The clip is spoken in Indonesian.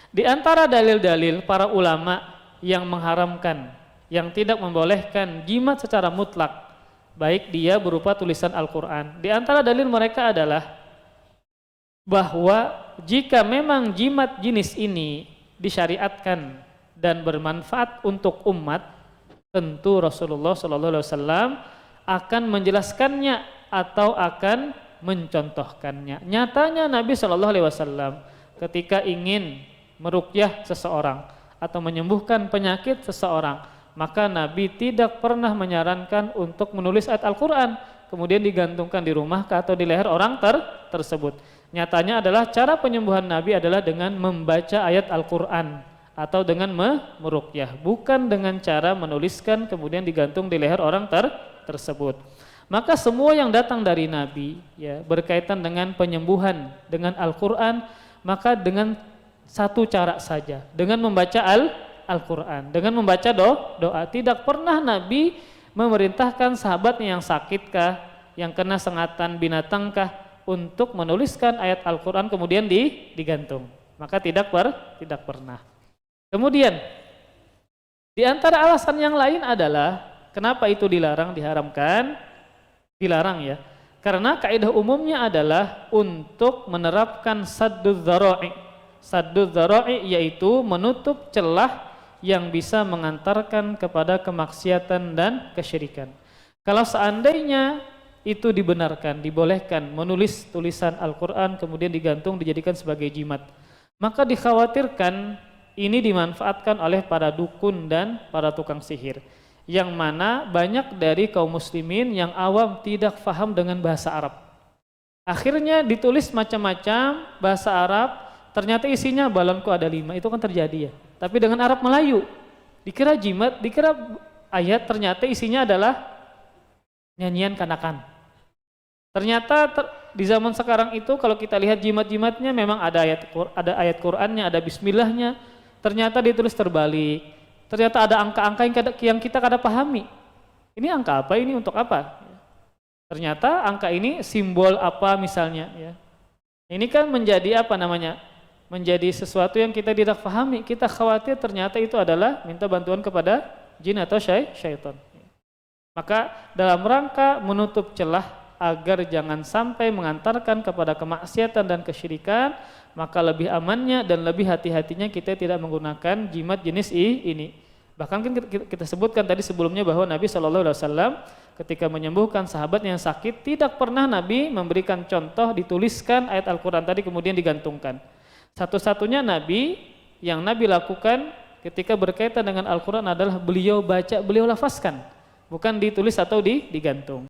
Di antara dalil-dalil para ulama yang mengharamkan, yang tidak membolehkan jimat secara mutlak, baik dia berupa tulisan Al-Quran. Di antara dalil mereka adalah bahwa jika memang jimat jenis ini disyariatkan dan bermanfaat untuk umat, tentu Rasulullah SAW akan menjelaskannya atau akan mencontohkannya. Nyatanya Nabi SAW ketika ingin meruqyah seseorang atau menyembuhkan penyakit seseorang, maka Nabi tidak pernah menyarankan untuk menulis ayat Al-Quran kemudian digantungkan di rumah atau di leher orang tersebut. Nyatanya adalah cara penyembuhan Nabi adalah dengan membaca ayat Al-Quran atau dengan meruqyah, bukan dengan cara menuliskan kemudian digantung di leher orang tersebut. Maka semua yang datang dari Nabi ya, berkaitan dengan penyembuhan dengan Al-Quran, maka dengan satu cara saja, dengan membaca Al-Quran, dengan membaca doa. Tidak pernah Nabi memerintahkan sahabatnya yang sakitkah, yang kena sengatan binatangkah, untuk menuliskan ayat Al-Quran kemudian digantung. Maka tidak pernah. Kemudian di antara alasan yang lain adalah kenapa itu dilarang, diharamkan, dilarang ya. Karena kaidah umumnya adalah untuk menerapkan sadduz dzara'i. Sadduz dzara'i yaitu menutup celah yang bisa mengantarkan kepada kemaksiatan dan kesyirikan. Kalau seandainya itu dibenarkan, dibolehkan menulis tulisan Al-Quran kemudian digantung dijadikan sebagai jimat, maka dikhawatirkan ini dimanfaatkan oleh para dukun dan para tukang sihir, yang mana banyak dari kaum muslimin yang awam tidak faham dengan bahasa Arab. Akhirnya ditulis macam-macam bahasa Arab, ternyata isinya balonku ada 5, itu kan terjadi ya. Tapi dengan Arab Melayu, dikira jimat, dikira ayat, ternyata isinya adalah nyanyian kanakan. Ternyata di zaman sekarang itu kalau kita lihat jimat-jimatnya memang ada ayat Qur'annya, ada bismillahnya, ternyata ditulis terbalik. Ternyata ada angka-angka yang kita kada pahami. Ini angka apa, ini untuk apa? Ternyata angka ini simbol apa misalnya ya. Ini kan menjadi apa namanya? Menjadi sesuatu yang kita tidak pahami. Kita khawatir ternyata itu adalah minta bantuan kepada jin atau syaitan. Maka dalam rangka menutup celah agar jangan sampai mengantarkan kepada kemaksiatan dan kesyirikan, maka lebih amannya dan lebih hati-hatinya kita tidak menggunakan jimat jenis ini. Bahkan kan kita sebutkan tadi sebelumnya bahwa Nabi SAW ketika menyembuhkan sahabat yang sakit, tidak pernah Nabi memberikan contoh dituliskan ayat Al-Quran tadi kemudian digantungkan. Satu-satunya Nabi yang Nabi lakukan ketika berkaitan dengan Al-Quran adalah beliau baca, beliau lafazkan, bukan ditulis atau digantung.